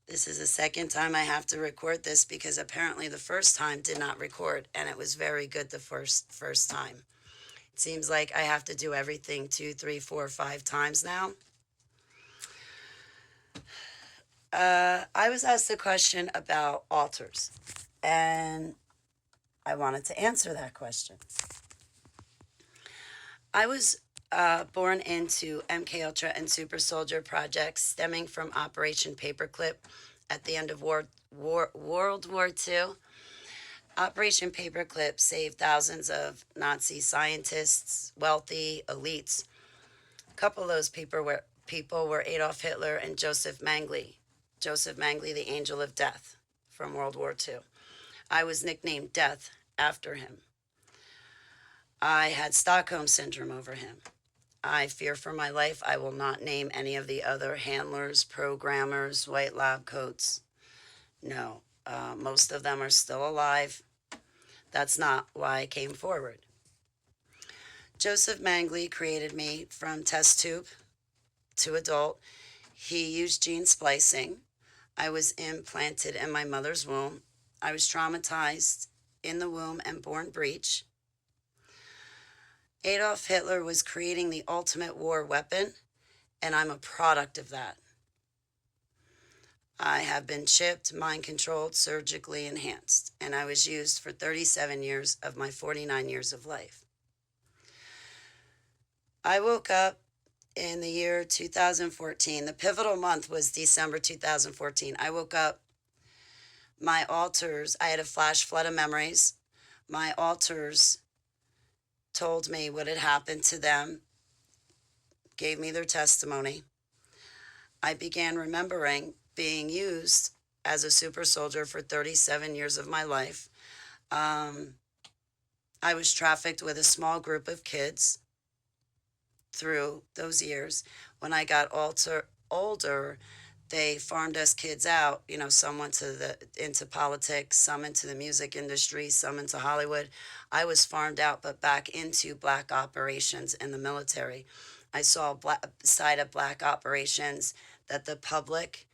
This is the second time I have to record this because apparently the first time did not record, and it was very good the first time. It seems like I have to do everything 2, 3, 4, 5 times now. I was asked a question about altars, and I wanted to answer that question. I was born into MKUltra and Super Soldier projects stemming from Operation Paperclip at the end of World War II. Operation Paperclip saved thousands of Nazi scientists, wealthy elites. A couple of those people were Adolf Hitler and Josef Mengele. Josef Mengele, the Angel of Death from World War II. I was nicknamed Death after him. I had Stockholm Syndrome over him. I fear for my life. I will not name any of the other handlers, programmers, white lab coats. No, most of them are still alive. That's not why I came forward. Josef Mengele created me from test tube to adult. He used gene splicing. I was implanted in my mother's womb. I was traumatized in the womb and born breech. Adolf Hitler was creating the ultimate war weapon, and I'm a product of that. I have been chipped, mind-controlled, surgically enhanced, and I was used for 37 years of my 49 years of life. I woke up in the year 2014. The pivotal month was December 2014. I woke up, my alters, I had a flash flood of memories. My alters told me what had happened to them, gave me their testimony. I began remembering being used as a super soldier for 37 years of my life. I was trafficked with a small group of kids through those years. When I got older, they farmed us kids out. You know, some went into politics, some into the music industry, some into Hollywood. I was farmed out, but back into black operations in the military. I saw side of black operations that the public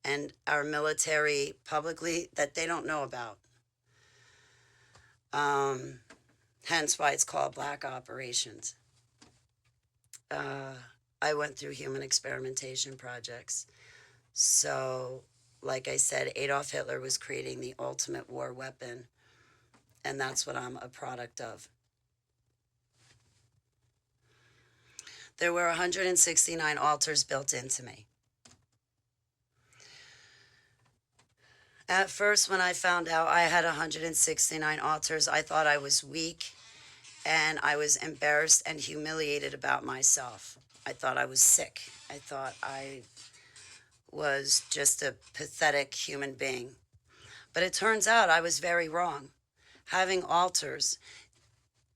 and our military publicly, that they don't know about. Hence why it's called black operations. I went through human experimentation projects. So, like I said, Adolf Hitler was creating the ultimate war weapon, and that's what I'm a product of. There were 169 altars built into me. At first, when I found out I had 169 altars, I thought I was weak, and I was embarrassed and humiliated about myself. I thought I was sick. I thought I was just a pathetic human being. But it turns out I was very wrong. Having alters,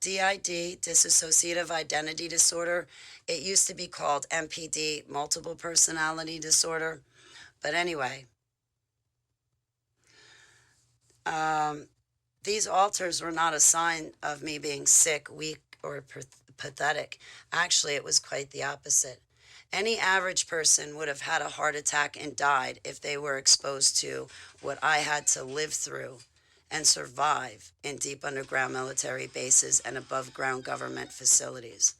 DID, dissociative identity disorder, it used to be called MPD, multiple personality disorder. But anyway, these alters were not a sign of me being sick, weak, or pathetic. Actually, it was quite the opposite. Any average person would have had a heart attack and died if they were exposed to what I had to live through and survive in deep underground military bases and above ground government facilities.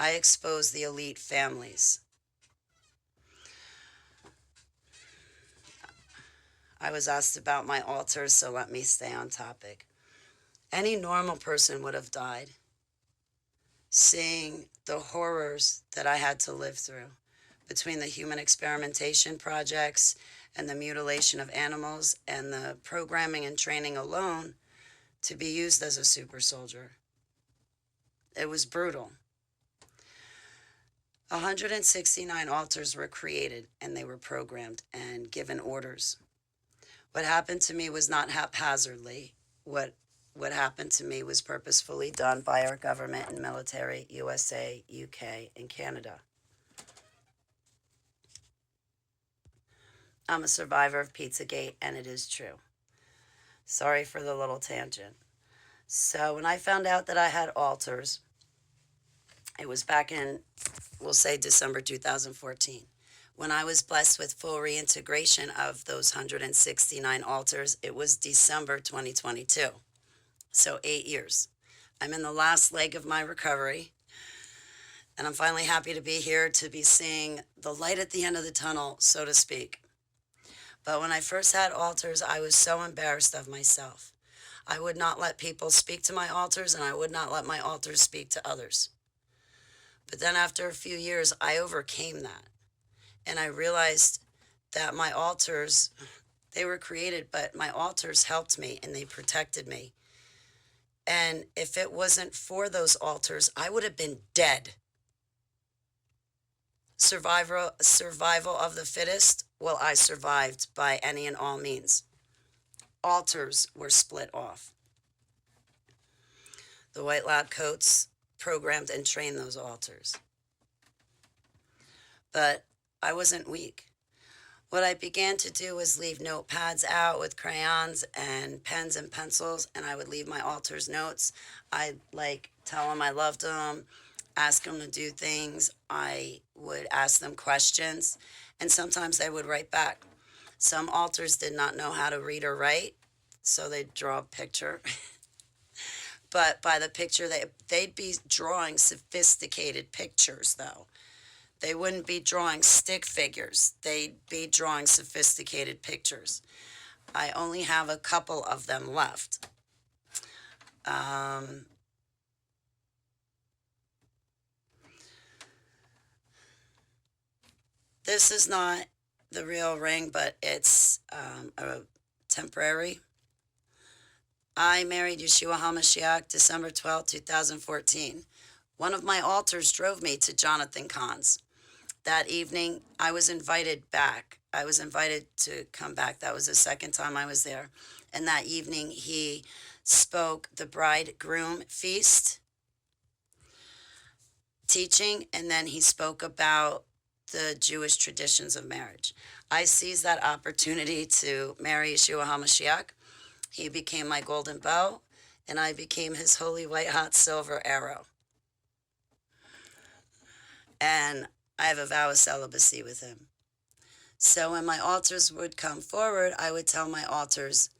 I exposed the elite families. I was asked about my altars, so let me stay on topic. Any normal person would have died seeing the horrors that I had to live through between the human experimentation projects and the mutilation of animals and the programming and training alone to be used as a super soldier. It was brutal. 169 altars were created, and they were programmed and given orders. What happened to me was not haphazardly. What happened to me was purposefully done by our government and military, USA, UK, and Canada. I'm a survivor of PizzaGate, and it is true. Sorry for the little tangent. So when I found out that I had alters, it was back in, we'll say, December 2014. When I was blessed with full reintegration of those 169 altars, it was December 2022. So 8 years. I'm in the last leg of my recovery, and I'm finally happy to be here to be seeing the light at the end of the tunnel, so to speak. But when I first had altars, I was so embarrassed of myself. I would not let people speak to my altars, and I would not let my altars speak to others. But then after a few years, I overcame that. And I realized that my altars, they were created, but my altars helped me and they protected me. And if it wasn't for those altars, I would have been dead. Survival of the fittest? Well, I survived by any and all means. Altars were split off. The white lab coats programmed and trained those altars. But I wasn't weak. What I began to do was leave notepads out with crayons and pens and pencils, and I would leave my altars notes. I'd tell them I loved them, ask them to do things. I would ask them questions, and sometimes they would write back. Some altars did not know how to read or write, so they'd draw a picture. But by the picture, they'd be drawing sophisticated pictures, though. They wouldn't be drawing stick figures. They'd be drawing sophisticated pictures. I only have a couple of them left. This is not the real ring, but it's a temporary. I married Yeshua HaMashiach December 12, 2014. One of my altars drove me to Jonathan Cahn's. That evening, I was invited back. I was invited to come back. That was the second time I was there. And that evening, he spoke the bridegroom feast teaching, and then he spoke about the Jewish traditions of marriage. I seized that opportunity to marry Yeshua HaMashiach. He became my golden bow, and I became his holy white hot silver arrow. And I have a vow of celibacy with him. So when my altars would come forward, I would tell my altars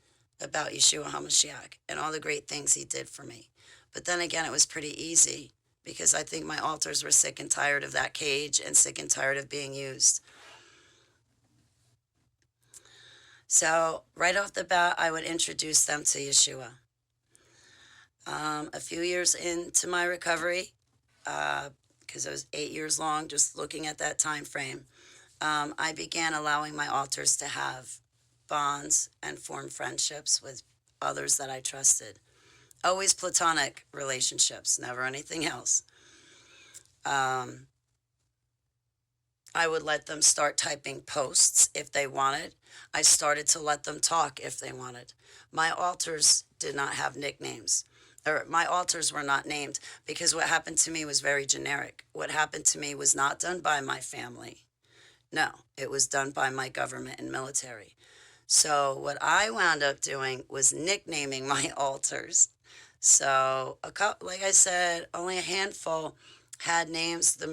about Yeshua HaMashiach and all the great things he did for me. But then again, it was pretty easy because I think my altars were sick and tired of that cage and sick and tired of being used. So right off the bat, I would introduce them to Yeshua. A few years into my recovery, because it was 8 years long, just looking at that time frame, I began allowing my altars to have bonds and form friendships with others that I trusted. Always platonic relationships, never anything else. I would let them start typing posts if they wanted. I started to let them talk if they wanted. My altars did not have nicknames. Or my altars were not named because what happened to me was very generic. What happened to me was not done by my family. No, it was done by my government and military. So what I wound up doing was nicknaming my altars. So, like I said, only a handful had names. The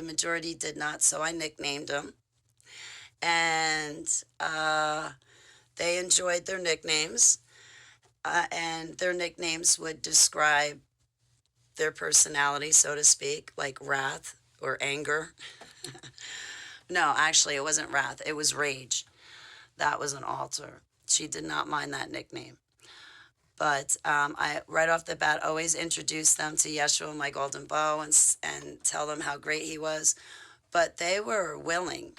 majority did not, so I nicknamed them. And they enjoyed their nicknames. And their nicknames would describe their personality, so to speak, like wrath or anger. No, actually, it wasn't wrath. It was rage. That was an altar. She did not mind that nickname. But I, right off the bat, always introduced them to Yeshua, my golden bow, and tell them how great he was. But they were willing.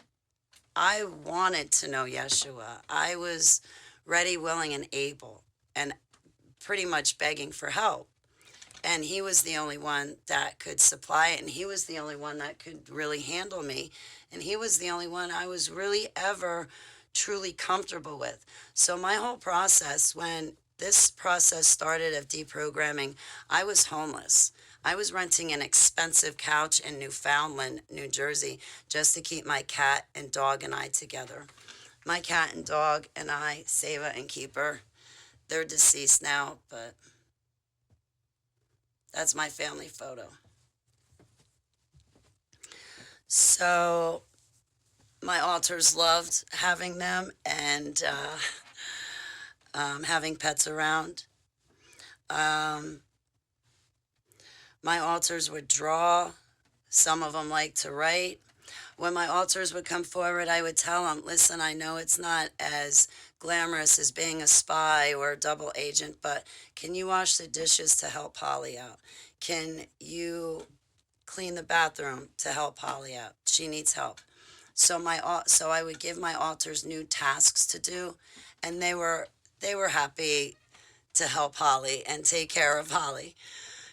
I wanted to know Yeshua. I was ready, willing, and able, and pretty much begging for help. And he was the only one that could supply it, and he was the only one that could really handle me. And he was the only one I was really ever truly comfortable with. So my whole process, when this process started of deprogramming, I was homeless. I was renting an expensive couch in Newfoundland, New Jersey, just to keep my cat and dog and I together. My cat and dog and I, Seva and Keeper, they're deceased now, but that's my family photo. So My alters loved having them and having pets around. Um, my alters would draw. Some of them like to write. When my alters would come forward, I would tell them, listen, I know it's not as glamorous as being a spy or a double agent, but can you wash the dishes to help Holly out? Can you clean the bathroom to help Holly out? She needs help. So I would give my alters new tasks to do, and they were happy to help Holly and take care of Holly.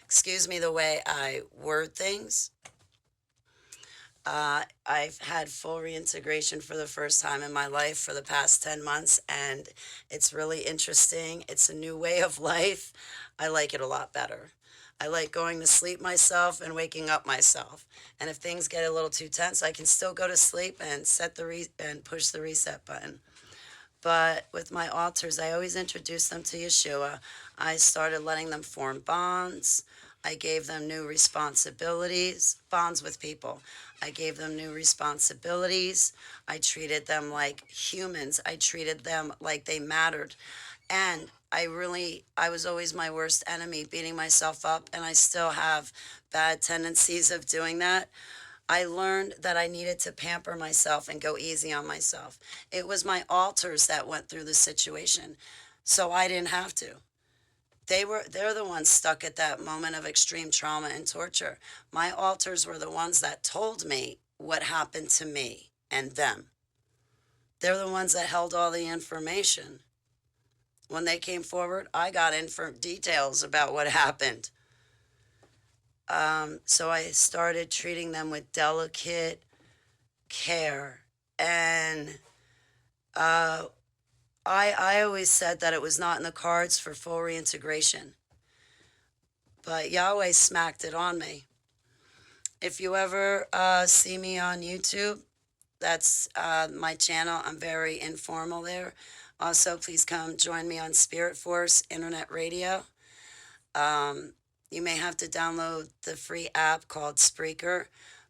Excuse me the way I word things. I've had full reintegration for the first time in my life for the past 10 months, and it's really interesting. It's a new way of life. I like it a lot better. I like going to sleep myself and waking up myself. And if things get a little too tense, I can still go to sleep and and push the reset button. But with my alters, I always introduced them to Yeshua. I started letting them form bonds. I gave them new responsibilities, bonds with people. I gave them new responsibilities. I treated them like humans. I treated them like they mattered. And I was always my worst enemy, beating myself up, and I still have bad tendencies of doing that. I learned that I needed to pamper myself and go easy on myself. It was my alters that went through the situation, so I didn't have to. They're the ones stuck at that moment of extreme trauma and torture. My alters were the ones that told me what happened to me and them. They're the ones that held all the information. When they came forward, I got in for details about what happened. So I started treating them with delicate care. And I always said that it was not in the cards for full reintegration. But Yahweh smacked it on me. If you ever see me on YouTube, that's my channel. I'm very informal there. Also, please come join me on Spirit Force Internet Radio. You may have to download the free app called Spreaker,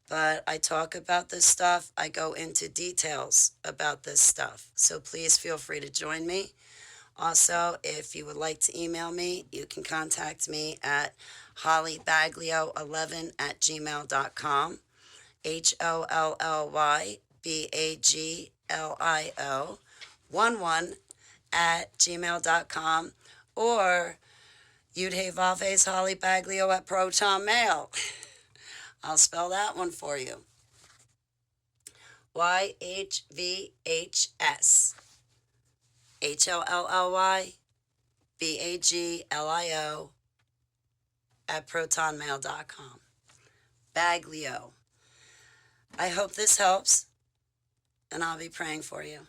but I talk about this stuff. I go into details about this stuff. So please feel free to join me. Also, if you would like to email me, you can contact me at hollybaglio11@gmail.com. HOLLYBAGLIO11@gmail.com, or Yudhe Vaves Holly Baglio at Proton Mail. I'll spell that one for you. YHVHS HOLLYBAGLIO at protonmail.com. Baglio. I hope this helps, and I'll be praying for you.